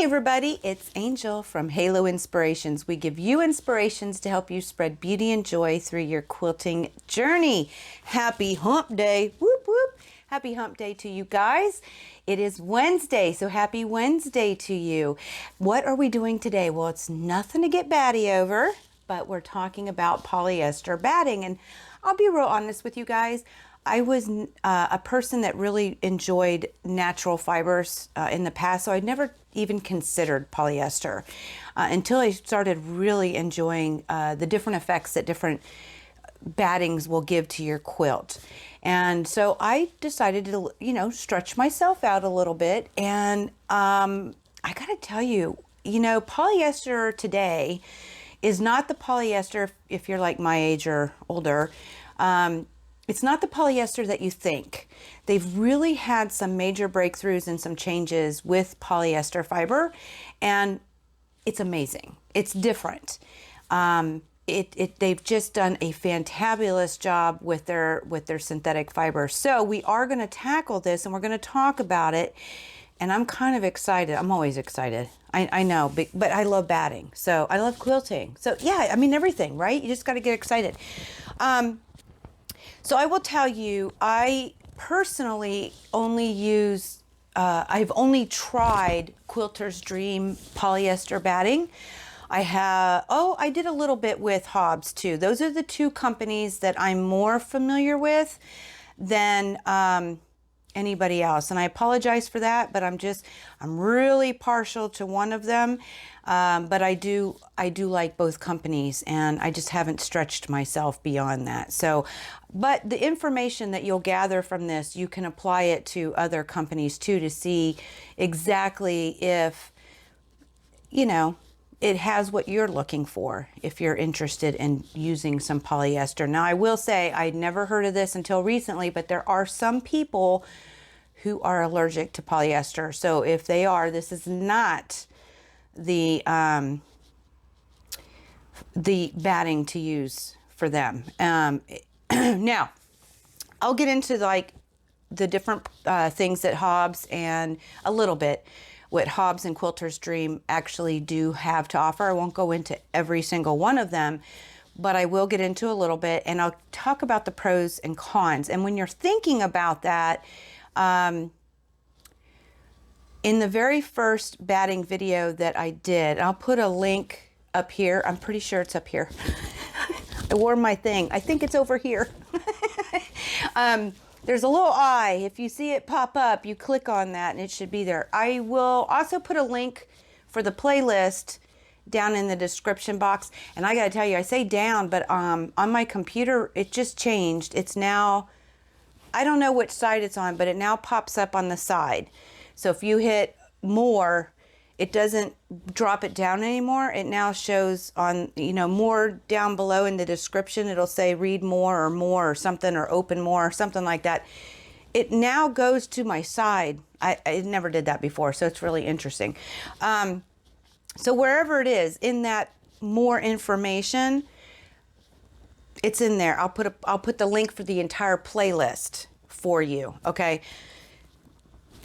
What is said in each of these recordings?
everybody, it's Angel from Halo Inspirations. We give you inspirations to help you spread beauty and joy through your quilting journey. Happy hump day. Whoop whoop. Happy hump day to you guys. It is Wednesday, so happy Wednesday to you. What are we doing today? Well, it's nothing to get batty over, but we're talking about polyester batting. And I'll be real honest with you guys. I was a person that really enjoyed natural fibers in the past, so I'd never even considered polyester until I started really enjoying the different effects that different battings will give to your quilt. And so I decided to, stretch myself out a little bit. And I gotta tell you, polyester today is not the polyester, if you're like my age or older, it's not the polyester that you think. They've really had some major breakthroughs and some changes with polyester fiber, and it's amazing. It's different. They've just done a fantabulous job with their synthetic fiber. So we are going to tackle this, and we're going to talk about it. And I'm kind of excited. I'm always excited. I know, but I love batting. So I love quilting. So yeah, I mean everything, right? You just got to get excited. So I will tell you, I personally only use, I've only tried Quilter's Dream polyester batting. I did a little bit with Hobbs too. Those are the two companies that I'm more familiar with than anybody else. And I apologize for that, but I'm really partial to one of them. But I do like both companies, and I just haven't stretched myself beyond that. So, but the information that you'll gather from this, you can apply it to other companies too, to see exactly if, it has what you're looking for if you're interested in using some polyester. Now, I will say I'd never heard of this until recently, but there are some people who are allergic to polyester. So if they are, this is not the batting to use for them. Now, I'll get into like the different things that Hobbs and a little bit what Hobbs and Quilter's Dream actually do have to offer. I won't go into every single one of them, but I will get into a little bit, and I'll talk about the pros and cons. And when you're thinking about that, in the very first batting video that I did, I'll put a link up here. I'm pretty sure it's up here. I wore my thing. I think it's over here. There's a little eye. If you see it pop up, you click on that and it should be there. I will also put a link for the playlist down in the description box. And I gotta tell you, I say down, but on my computer, it just changed. It's now, I don't know which side it's on, but it now pops up on the side. So if you hit more, it doesn't drop it down anymore. It now shows on, more down below in the description. It'll say read more or something, or open more or something like that. It now goes to my side. I never did that before, so it's really interesting. So wherever it is in that more information, it's in there. I'll put the link for the entire playlist for you. Okay.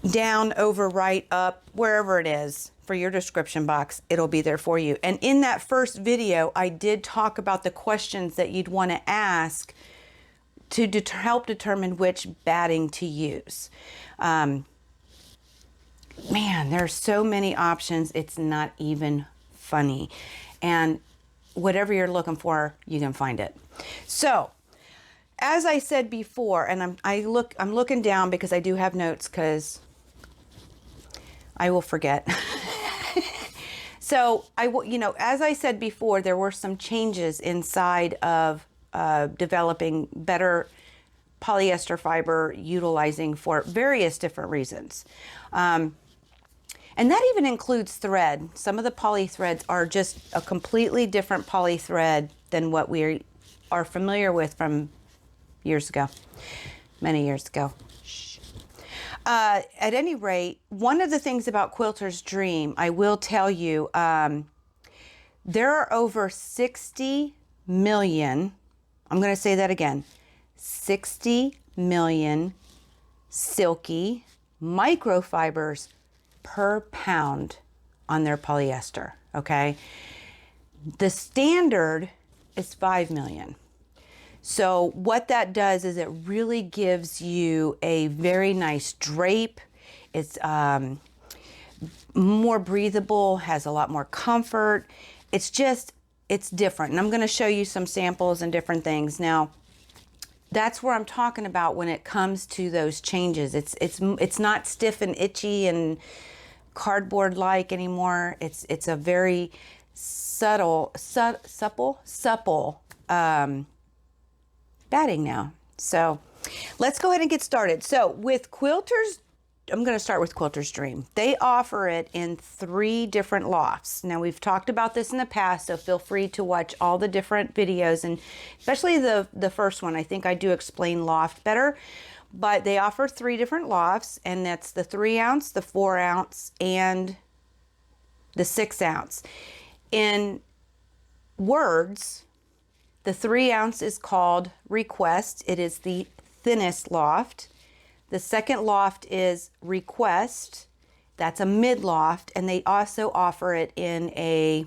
Down, over, right, up, wherever it is for your description box, it'll be there for you. And in that first video, I did talk about the questions that you'd want to ask to help determine which batting to use. Man, there's so many options, it's not even funny. And whatever you're looking for, you can find it. So, as I said before, and I'm looking down because I do have notes, because I will forget. So as I said before, there were some changes inside of developing better polyester fiber, utilizing for various different reasons. And that even includes thread. Some of the poly threads are just a completely different poly thread than what we are familiar with from years ago, many years ago. At any rate, one of the things about Quilter's Dream, I will tell you, there are over 60 million, I'm going to say that again, 60 million silky microfibers per pound on their polyester, okay? The standard is 5 million. So what that does is it really gives you a very nice drape. It's more breathable, has a lot more comfort. It's different. And I'm going to show you some samples and different things. Now, that's where I'm talking about when it comes to those changes. It's not stiff and itchy and cardboard-like anymore. It's a very supple batting now. So let's go ahead and get started. So with Quilter's, I'm going to start with Quilter's Dream. They offer it in 3 different lofts. Now we've talked about this in the past, so feel free to watch all the different videos, and especially the first one. I think I do explain loft better, but they offer 3 different lofts, and that's the 3 ounce, the 4 ounce, and the 6 ounce. In words, the 3 ounce is called Request. It is the thinnest loft. The second loft is Request. That's a mid loft, and they also offer it in a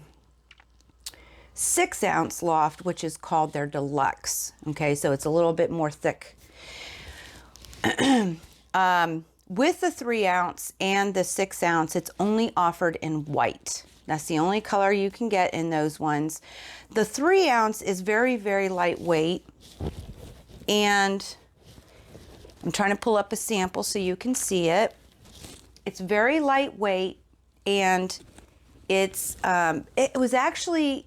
6 ounce loft, which is called their Deluxe. Okay, so it's a little bit more thick. With the 3 ounce and the 6 ounce, it's only offered in white. That's the only color you can get in those ones. The 3 ounce is very, very lightweight, and I'm trying to pull up a sample so you can see it. It's very lightweight, and it was actually,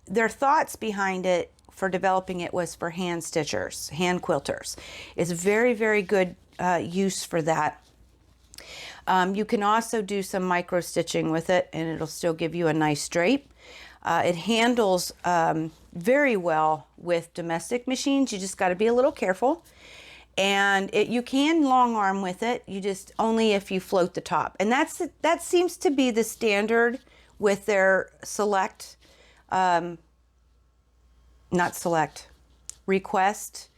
their thoughts behind it for developing it was for hand stitchers, hand quilters. It's very, very good use for that. You can also do some micro stitching with it, and it'll still give you a nice drape. It handles very well with domestic machines. You just got to be a little careful. And you can long arm with it. You just only if you float the top, and that seems to be the standard with their Select, not Select, Request.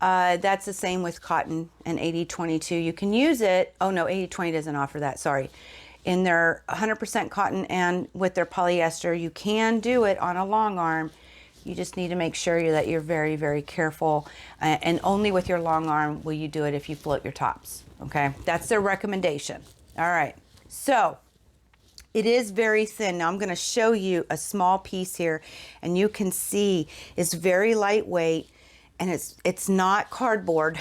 That's the same with cotton and 8022. You can use it. Oh no, 8020 doesn't offer that. Sorry. In their 100% cotton and with their polyester, you can do it on a long arm. You just need to make sure that you're very, very careful, and only with your long arm will you do it if you float your tops. Okay, that's their recommendation. All right, so it is very thin. Now I'm going to show you a small piece here, and you can see it's very lightweight, and it's not cardboard,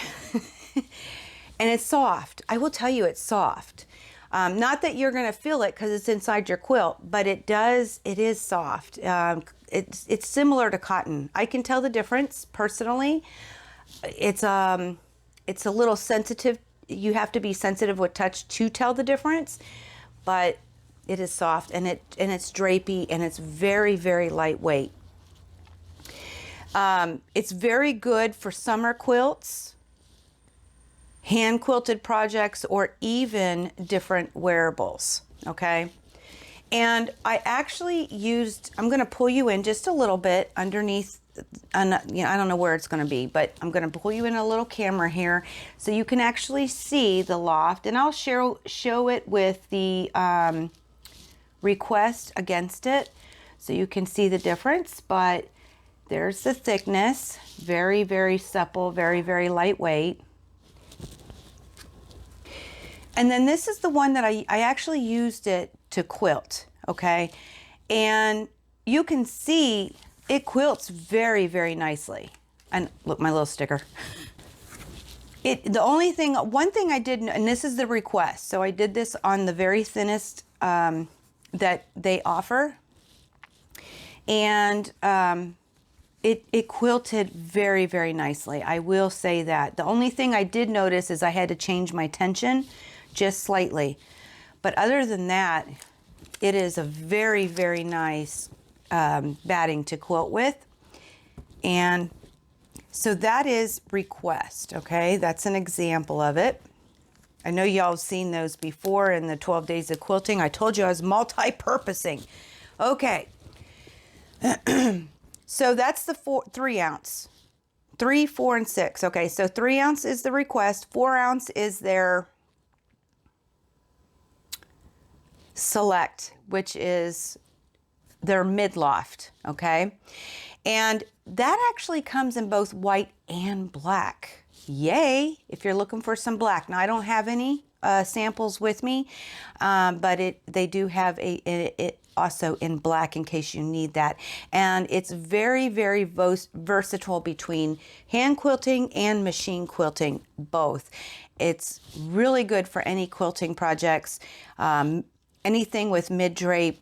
and it's soft. I will tell you, it's soft. Not that you're going to feel it because it's inside your quilt, but it is soft. It's similar to cotton. I can tell the difference personally. It's a little sensitive. You have to be sensitive with touch to tell the difference, but it is soft, and it's drapey, and it's very, very lightweight. It's very good for summer quilts, hand quilted projects, or even different wearables. Okay. And I actually I'm going to pull you in just a little bit underneath, I don't know where it's going to be, but I'm going to pull you in a little camera here so you can actually see the loft, and I'll show it with the Request against it so you can see the difference. But there's the thickness, very, very supple, very, very lightweight. And then this is the one that I actually used it to quilt, okay? And you can see it quilts very, very nicely. And look, my little sticker. One thing I did, and this is the Request, so I did this on the very thinnest that they offer. And it quilted very, very nicely. I will say that. The only thing I did notice is I had to change my tension just slightly. But other than that, it is a very, very nice batting to quilt with. And so that is Request, okay? That's an example of it. I know y'all have seen those before in the 12 days of quilting. I told you I was multi-purposing. Okay. So that's the 3 ounce. 3, 4, and 6. Okay, so 3 ounce is the Request. 4 ounce is their Select, which is their mid-loft, okay? And that actually comes in both white and black. Yay, if you're looking for some black. Now, I don't have any samples with me, but they do have it also in black in case you need that. And it's very, very versatile between hand quilting and machine quilting, both. It's really good for any quilting projects, anything with mid-drape,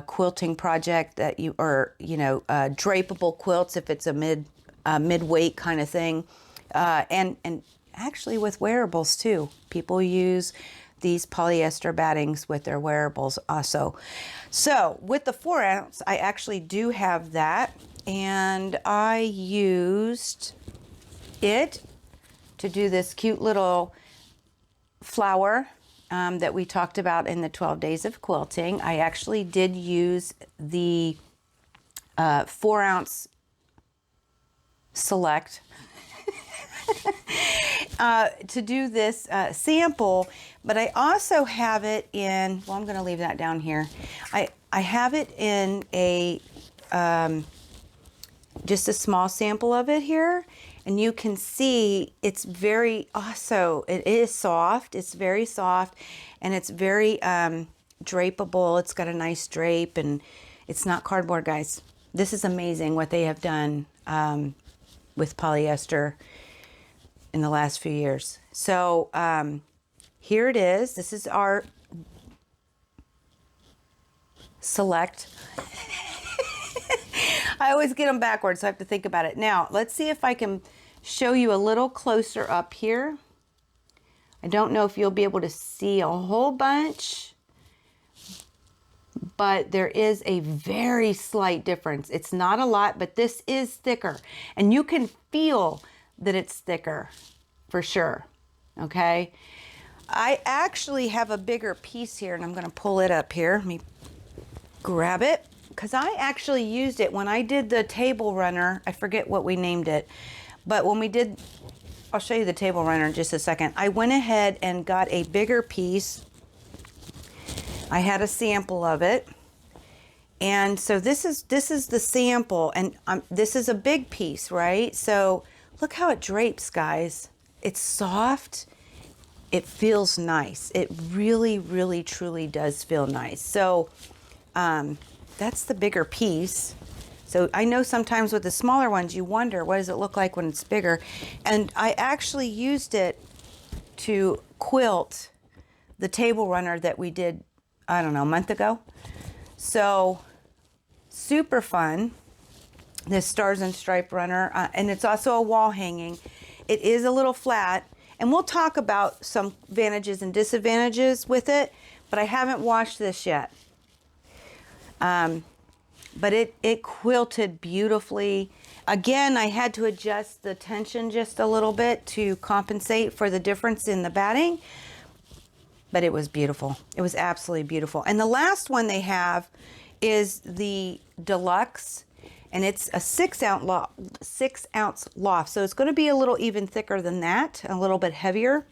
quilting project that drapable quilts if it's a mid-weight kind of thing, and actually with wearables too. People use these polyester battings with their wearables also. So with the 4 ounce, I actually do have that, and I used it to do this cute little flower that we talked about in the 12 days of quilting. I actually did use the 4 ounce Select to do this sample, but I also have it in, well, I'm going to leave that down here. I have it in a just a small sample of it here, and you can see it's very, also, it is soft. It's very soft, and it's very drapeable. It's got a nice drape, and it's not cardboard, guys. This is amazing what they have done with polyester in the last few years. So here it is. This is our Select. I always get them backwards, so I have to think about it. Now, let's see if I can show you a little closer up here. I don't know if you'll be able to see a whole bunch, but there is a very slight difference. It's not a lot, but this is thicker, and you can feel that it's thicker for sure, okay? I actually have a bigger piece here, and I'm gonna pull it up here. Let me grab it, because I actually used it when I did the table runner. I forget what we named it, but when we did, I'll show you the table runner in just a second. I went ahead and got a bigger piece. I had a sample of it, and so this is the sample, and this is a big piece, right? So look how it drapes, guys. It's soft. It feels nice. It really, really, truly does feel nice. So that's the bigger piece. So I know sometimes with the smaller ones, you wonder, what does it look like when it's bigger? And I actually used it to quilt the table runner that we did, I don't know, a month ago. So super fun. This Stars and Stripe runner, and it's also a wall hanging. It is a little flat, and we'll talk about some advantages and disadvantages with it, but I haven't washed this yet. But it quilted beautifully. Again, I had to adjust the tension just a little bit to compensate for the difference in the batting, but it was beautiful. It was absolutely beautiful. And the last one they have is the Deluxe, and it's a 6 ounce loft. So it's going to be a little even thicker than that, a little bit heavier.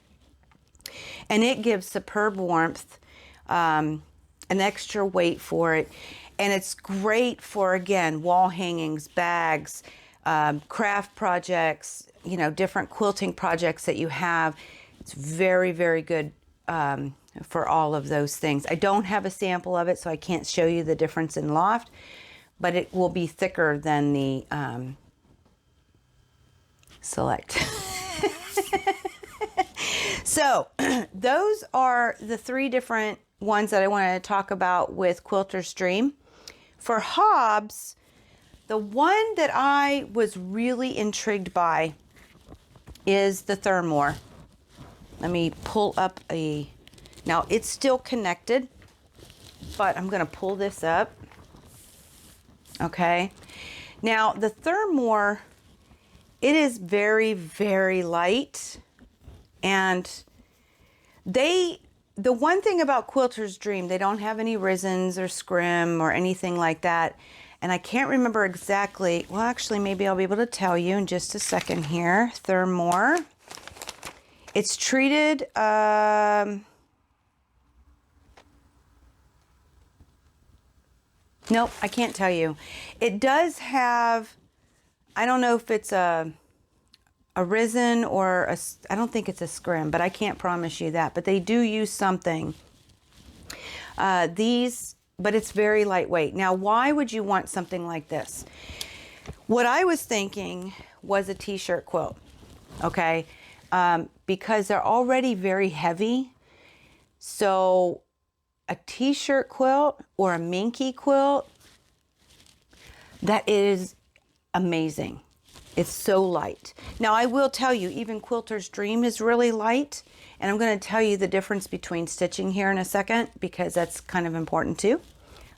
And it gives superb warmth, an extra weight for it. And it's great for, again, wall hangings, bags, craft projects, different quilting projects that you have. It's very, very good for all of those things. I don't have a sample of it, so I can't show you the difference in loft, but it will be thicker than the Select. So those are the 3 different ones that I wanted to talk about with Quilter's Dream. For hobs, the one that I was really intrigued by is the Thermore. Let me pull up now it's still connected, but I'm going to pull this up. Okay. Now the Thermore, it is very, very light, and the one thing about Quilter's Dream, they don't have any risins or scrim or anything like that. And I can't remember exactly. Well, actually, maybe I'll be able to tell you in just a second here. Thermore. It's treated, Nope, I can't tell you. It does have, I don't know if it's a risen or I don't think it's a scrim, but I can't promise you that. But they do use something. But it's very lightweight. Now, why would you want something like this? What I was thinking was a t-shirt quilt, okay? Because they're already very heavy. So a t-shirt quilt or a minky quilt, that is amazing. It's so light. Now, I will tell you, even Quilter's Dream is really light. And I'm going to tell you the difference between stitching here in a second, because that's kind of important too.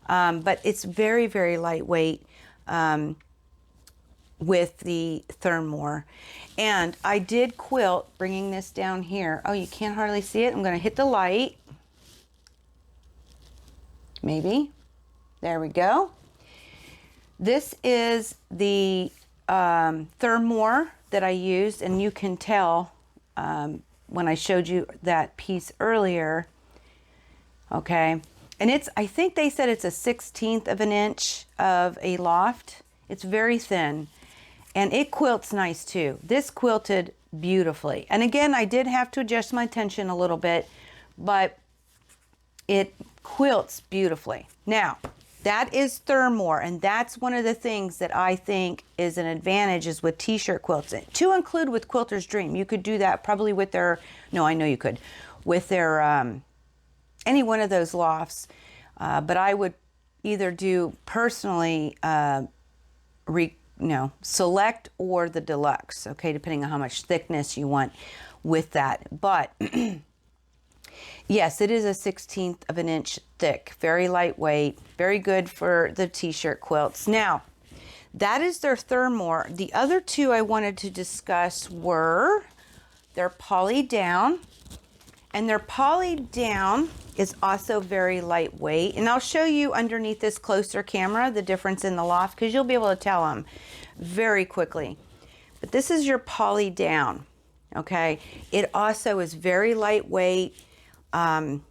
But it's very, very lightweight with the Thermore. And I did quilt, bringing this down here. Oh, you can't hardly see it. I'm going to hit the light. Maybe. There we go. This is the Thermore that I used, and you can tell when I showed you that piece earlier. Okay. And I think they said it's a 1/16 of an inch of a loft. It's very thin, and it quilts nice too. This quilted beautifully. And again, I did have to adjust my tension a little bit, but it quilts beautifully. Now, that is Thermore, and that's one of the things that I think is an advantage is with t-shirt quilts. To include with Quilter's Dream, you could do that probably with their, no, I know you could, with their, any one of those lofts. But I would either do personally, select or the deluxe, okay, depending on how much thickness you want with that. But yes, it is a 1/16 of an inch thick, very lightweight, very good for the t-shirt quilts. Now, that is their Thermore. The other two I wanted to discuss were their Poly Down, and their Poly Down is also very lightweight. And I'll show you underneath this closer camera the difference in the loft, because you'll be able to tell them very quickly. But this is your Poly Down, okay? It also is very lightweight. And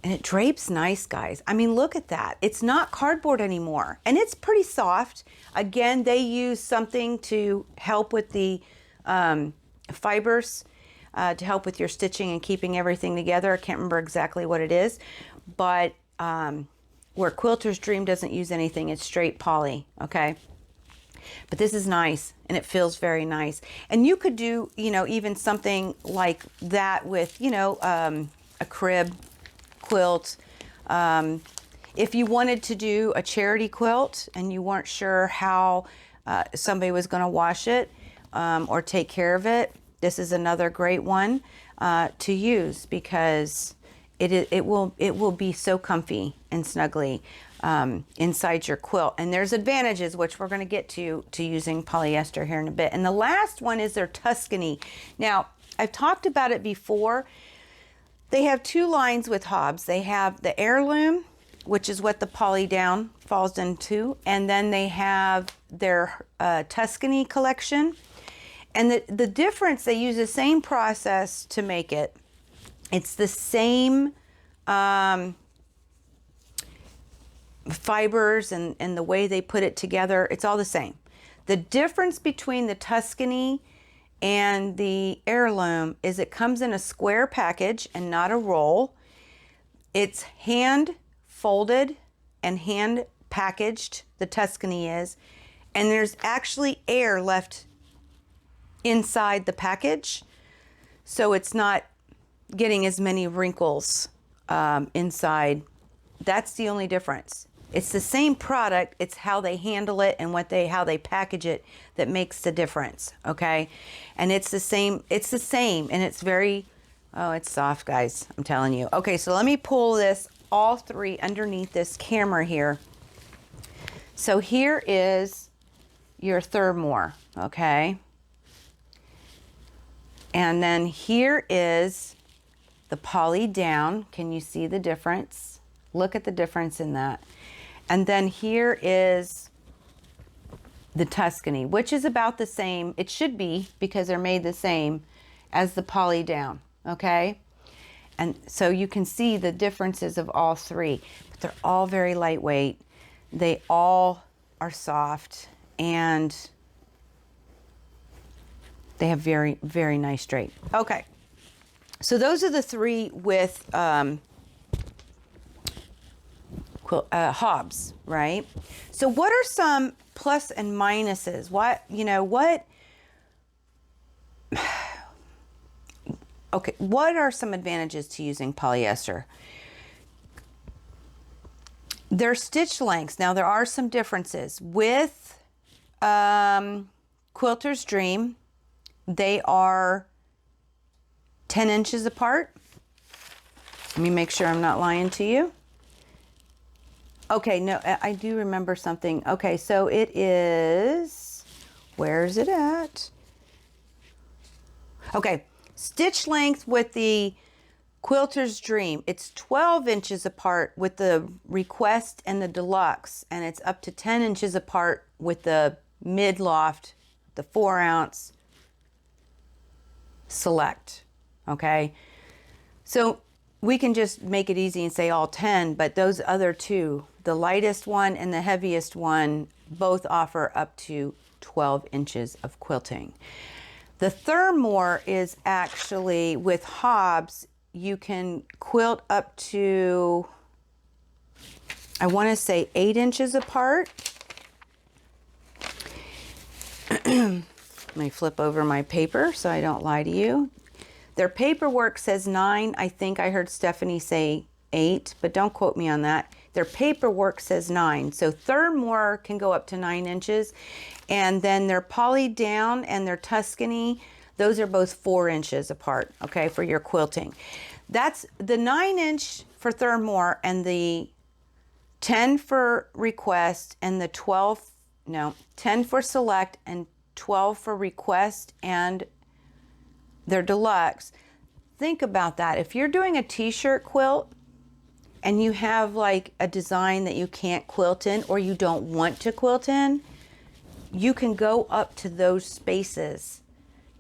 it drapes nice, guys. I mean, look at that. It's not cardboard anymore. And it's pretty soft. Again, they use something to help with the fibers, to help with your stitching and keeping everything together. I can't remember exactly what it is. But where Quilter's Dream doesn't use anything, it's straight poly, okay? But this is nice, and it feels very nice. And you could do, even something like that with, a crib quilt. If you wanted to do a charity quilt and you weren't sure how somebody was going to wash it or take care of it, this is another great one to use, because it will be so comfy and snuggly inside your quilt. And there's advantages, which we're going to get to using polyester here in a bit. And the last one is their Tuscany. Now, I've talked about it before. They have two lines with Hobbs. They have the Heirloom, which is what the Poly Down falls into, and then they have their Tuscany collection. And the difference, they use the same process to make it. It's the same fibers and the way they put it together. It's all the same. The difference between the Tuscany and the Heirloom is it comes in a square package and not a roll. It's hand folded and hand packaged, the Tuscany is, and there's actually air left inside the package, so it's not getting as many wrinkles inside. That's the only difference. It's the same product, it's how they handle it and how they package it that makes the difference, okay? And it's the same, and it's very, it's soft, guys, I'm telling you. Okay, so let me pull this, all three underneath this camera here. So here is your Thermore, okay? And then here is the Poly Down. Can you see the difference? Look at the difference in that. And then here is the Tuscany, which is about the same. It should be, because they're made the same as the Poly Down, okay? And so you can see the differences of all three, but they're all very lightweight. They all are soft and they have very, very nice drape. Okay, so those are the three with hobs, right? So what are some plus and minuses? Okay, what are some advantages to using polyester? Their stitch lengths. Now there are some differences. With Quilter's Dream, they are 10 inches apart. Let me make sure I'm not lying to you. Okay, no, I do remember something. Okay, so it is, where's it at? Okay, stitch length with the Quilter's Dream, it's 12 inches apart with the Request and the Deluxe, and it's up to 10 inches apart with the mid-loft, the 4-ounce Select, okay? So we can just make it easy and say all 10, but those other two, the lightest one and the heaviest one, both offer up to 12 inches of quilting. The Thermore is actually, with hobs, you can quilt up to, I want to say 8 inches apart. Let me flip over my paper so I don't lie to you. Their paperwork says 9. I think I heard Stephanie say 8, but don't quote me on that. Their paperwork says 9. So Thermore can go up to 9 inches. And then their Poly Down and their Tuscany, those are both 4 inches apart, okay, for your quilting. That's the 9-inch for Thermore and the 10 for Request and the 10 for Select and 12 for Request and their Deluxe. Think about that. If you're doing a t-shirt quilt and you have like a design that you can't quilt in or you don't want to quilt in, you can go up to those spaces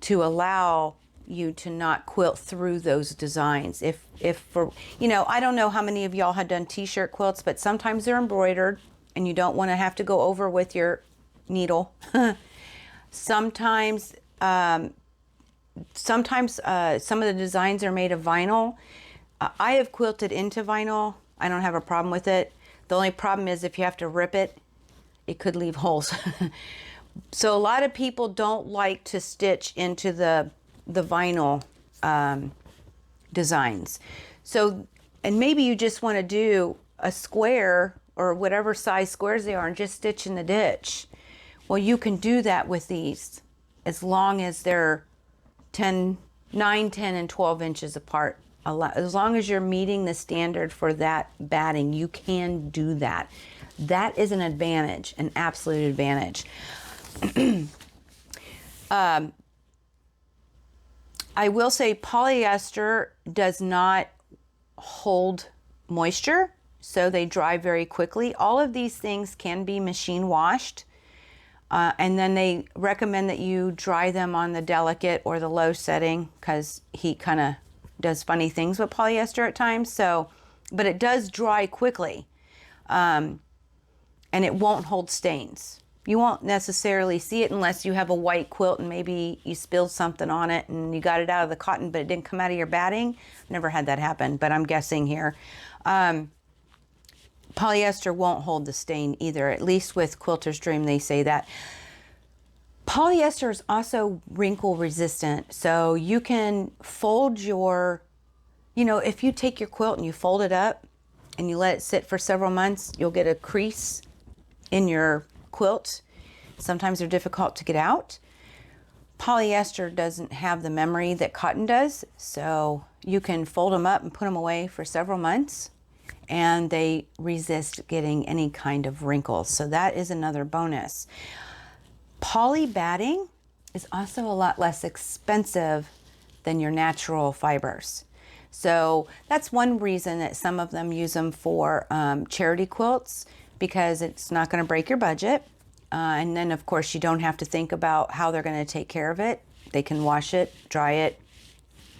to allow you to not quilt through those designs. If for, I don't know how many of y'all have done t-shirt quilts, but sometimes they're embroidered and you don't want to have to go over with your needle. Sometimes some of the designs are made of vinyl. I have quilted into vinyl. I don't have a problem with it. The only problem is if you have to rip it, it could leave holes. So a lot of people don't like to stitch into the vinyl designs. So, and maybe you just want to do a square or whatever size squares they are and just stitch in the ditch. Well, you can do that with these as long as they're 9, 10, and 12 inches apart. As long as you're meeting the standard for that batting, you can do that. That is an advantage, an absolute advantage. I will say polyester does not hold moisture, so they dry very quickly. All of these things can be machine washed. And then they recommend that you dry them on the delicate or the low setting because heat kind of does funny things with polyester at times. So, but it does dry quickly, and it won't hold stains. You won't necessarily see it unless you have a white quilt and maybe you spilled something on it and you got it out of the cotton, but it didn't come out of your batting. Never had that happen, but I'm guessing here. Polyester won't hold the stain either, at least with Quilter's Dream they say that. Polyester is also wrinkle resistant, so you can fold your, if you take your quilt and you fold it up and you let it sit for several months, you'll get a crease in your quilt. Sometimes they're difficult to get out. Polyester doesn't have the memory that cotton does, so you can fold them up and put them away for several months and they resist getting any kind of wrinkles. So that is another bonus. Poly batting is also a lot less expensive than your natural fibers. So that's one reason that some of them use them for charity quilts, because it's not going to break your budget. And then of course you don't have to think about how they're going to take care of it. They can wash it, dry it,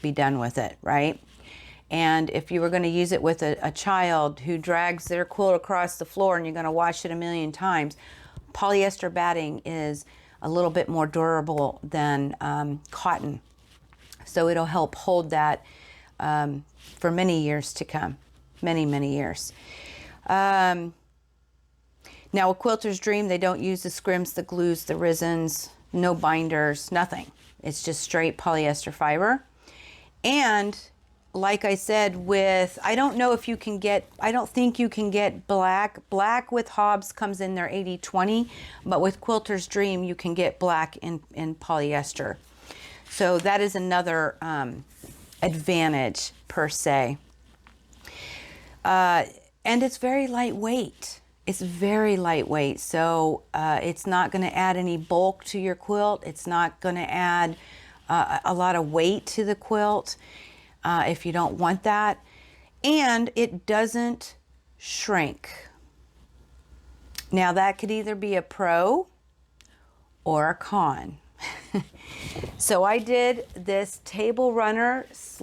be done with it, right? And if you were going to use it with a child who drags their quilt across the floor and you're going to wash it a million times, polyester batting is a little bit more durable than cotton. So it'll help hold that for many years to come. Many, many years. Now, a quilter's dream, they don't use the scrims, the glues, the resins, no binders, nothing. It's just straight polyester fiber. And like I said, I don't know if you can get, I don't think you can get black. Black with Hobbs comes in their 80/20, but with Quilter's Dream, you can get black in polyester. So that is another advantage per se. And it's very lightweight. It's very lightweight. So it's not going to add any bulk to your quilt. It's not going to add a lot of weight to the quilt. If you don't want that. And it doesn't shrink. Now that could either be a pro or a con. So I did this table runner /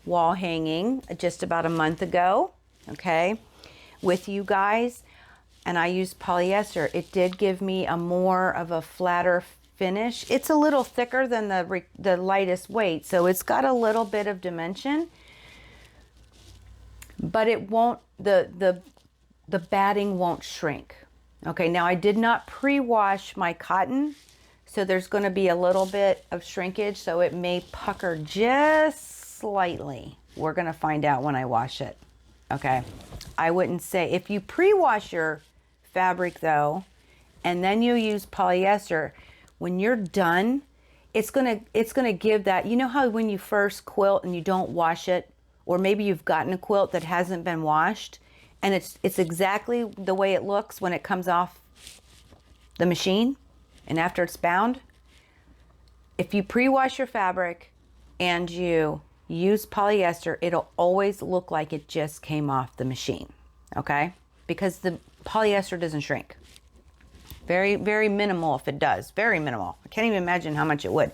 wall hanging just about a month ago, okay, with you guys. And I used polyester. It did give me a more of a flatter finish. It's a little thicker than the lightest weight, so it's got a little bit of dimension, but it won't, the batting won't shrink. Okay, now I did not pre-wash my cotton, so there's going to be a little bit of shrinkage, so it may pucker just slightly. We're going to find out when I wash it. Okay, I wouldn't say, if you pre-wash your fabric though, and then you use polyester, when you're done, it's gonna give that, you know how when you first quilt and you don't wash it, or maybe you've gotten a quilt that hasn't been washed, and it's exactly the way it looks when it comes off the machine and after it's bound. If you pre-wash your fabric and you use polyester, it'll always look like it just came off the machine, okay? Because the polyester doesn't shrink. Very, very minimal if it does. Very minimal. I can't even imagine how much it would.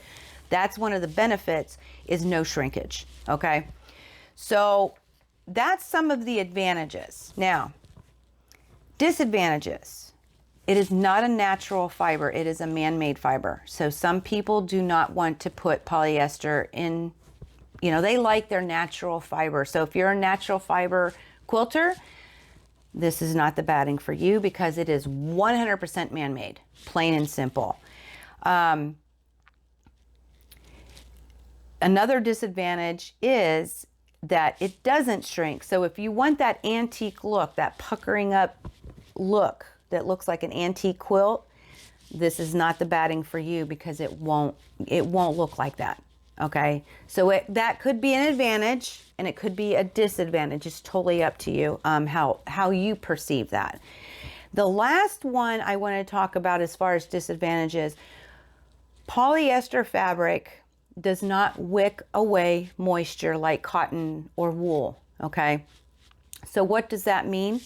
That's one of the benefits, is no shrinkage, okay? So that's some of the advantages. Now, disadvantages. It is not a natural fiber. It is a man-made fiber. So some people do not want to put polyester in, you know, they like their natural fiber. So if you're a natural fiber quilter, this is not the batting for you, because it is 100% man-made, plain and simple. Another disadvantage is that it doesn't shrink. So if you want that antique look, that puckering up look that looks like an antique quilt, this is not the batting for you, because it won't look like that. Okay, so that could be an advantage and it could be a disadvantage. It's totally up to you how you perceive that. The last one I want to talk about as far as disadvantages, polyester fabric does not wick away moisture like cotton or wool, okay? So what does that mean?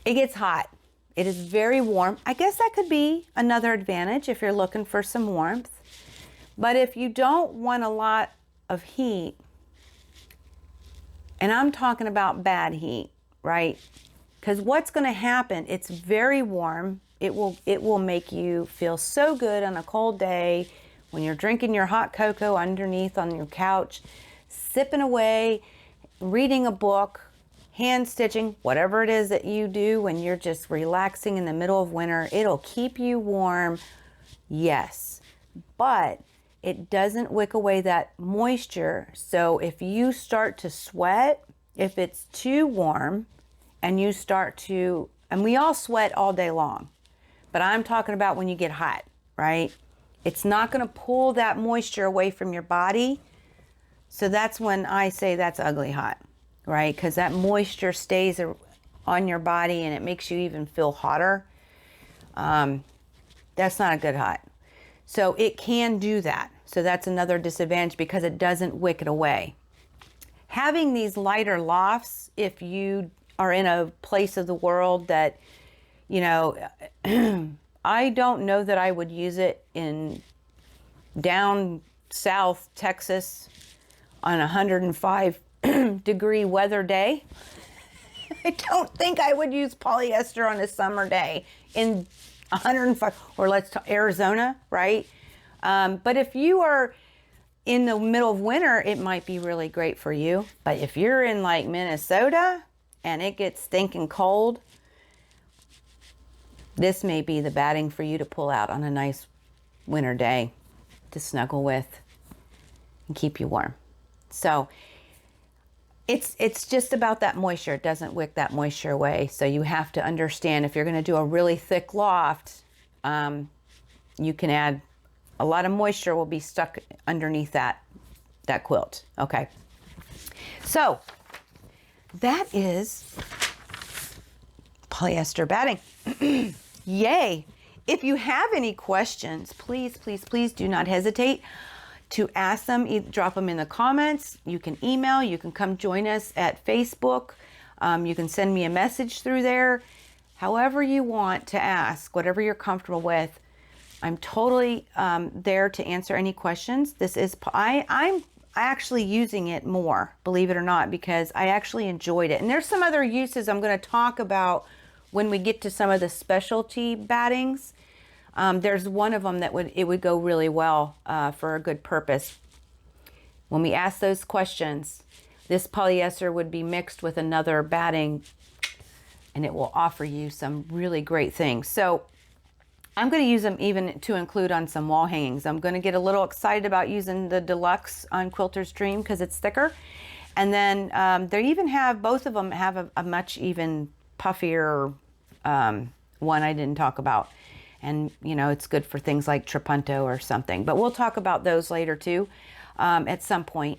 It gets hot. It is very warm. I guess that could be another advantage if you're looking for some warmth. But if you don't want a lot of heat, and I'm talking about bad heat, right? Because what's going to happen, it's very warm. It will make you feel so good on a cold day when you're drinking your hot cocoa underneath on your couch, sipping away, reading a book, hand stitching, whatever it is that you do when you're just relaxing in the middle of winter. It'll keep you warm, yes, but it doesn't wick away that moisture. So if you start to sweat, if it's too warm and you start to, and we all sweat all day long, but I'm talking about when you get hot, right? It's not going to pull that moisture away from your body. So that's when I say that's ugly hot, right? Because that moisture stays on your body and it makes you even feel hotter. That's not a good hot. So it can do that. So that's another disadvantage, because it doesn't wick it away. Having these lighter lofts, if you are in a place of the world that, you know, I don't know that I would use it in down south Texas on a 105 degree weather day. I don't think I would use polyester on a summer day in 105, or let's talk Arizona, right? But if you are in the middle of winter, it might be really great for you. But if you're in like Minnesota and it gets stinking cold, this may be the batting for you to pull out on a nice winter day to snuggle with and keep you warm. So it's just about that moisture. It doesn't wick that moisture away. So you have to understand, if you're going to do a really thick loft, you can add a lot of moisture will be stuck underneath that quilt. Okay. So that is polyester batting. Yay. If you have any questions, please, please, please do not hesitate to ask them. Drop them in the comments. You can email. You can come join us at Facebook. You can send me a message through there. However you want to ask, whatever you're comfortable with. I'm totally there to answer any questions. I'm actually using it more, believe it or not, because I actually enjoyed it. And there's some other uses I'm going to talk about when we get to some of the specialty battings. There's one of them that would go really well for a good purpose. When we ask those questions, this polyester would be mixed with another batting, and it will offer you some really great things. So I'm going to use them even to include on some wall hangings. I'm going to get a little excited about using the deluxe on Quilter's Dream because it's thicker. And then they even have, both of them have a much even puffier one I didn't talk about. And, you know, it's good for things like trapunto or something. But we'll talk about those later too at some point.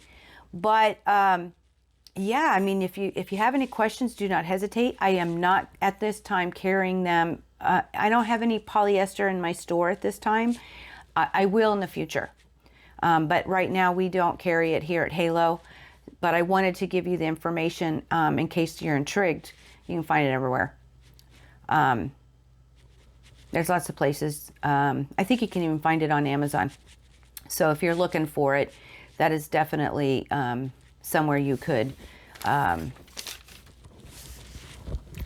But yeah, I mean, if you have any questions, do not hesitate. I am not at this time carrying them. I don't have any polyester in my store at this time. I will in the future. But right now we don't carry it here at Halo. But I wanted to give you the information in case you're intrigued. You can find it everywhere. There's lots of places. I think you can even find it on Amazon. So if you're looking for it, that is definitely somewhere you could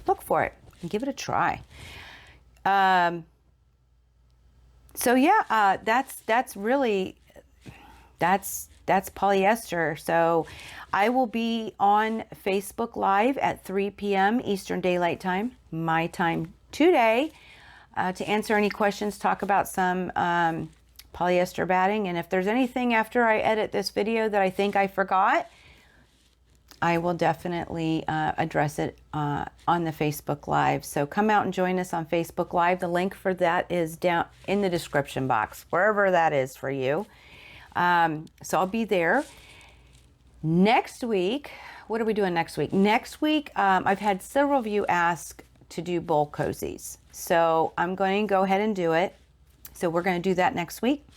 look for it and give it a try. So yeah, that's polyester. So I will be on Facebook Live at 3 p.m. Eastern Daylight Time, my time today, to answer any questions, talk about some polyester batting. And if there's anything after I edit this video that I think I forgot, I will definitely address it on the Facebook Live. So come out and join us on Facebook Live. The link for that is down in the description box, wherever that is for you. So I'll be there. Next week, what are we doing next week? Next week, I've had several of you ask to do bowl cozies. So I'm going to go ahead and do it. So we're going to do that next week.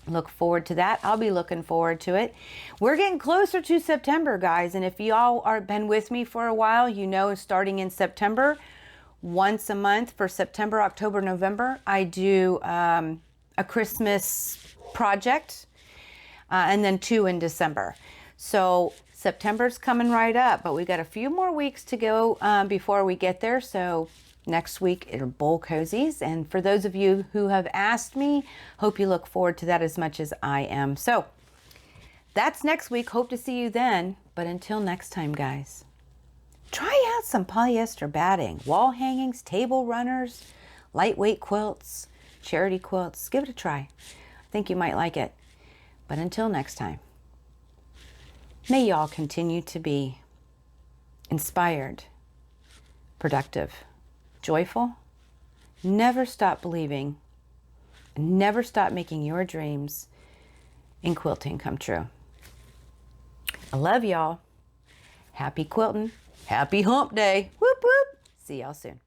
Look forward to that. I'll be looking forward to it. We're getting closer to September, guys. And if y'all are been with me for a while, you know, starting in September, once a month for September, October, November, I do a Christmas project and then 2 in December. So September's coming right up, but we got a few more weeks to go before we get there. So next week, it'll bowl cozies. And for those of you who have asked me, hope you look forward to that as much as I am. So that's next week. Hope to see you then. But until next time, guys, try out some polyester batting, wall hangings, table runners, lightweight quilts, charity quilts. Give it a try. I think you might like it. But until next time, may y'all continue to be inspired, productive, joyful, never stop believing, and never stop making your dreams in quilting come true. I love y'all. Happy quilting. Happy hump day. Whoop, whoop. See y'all soon.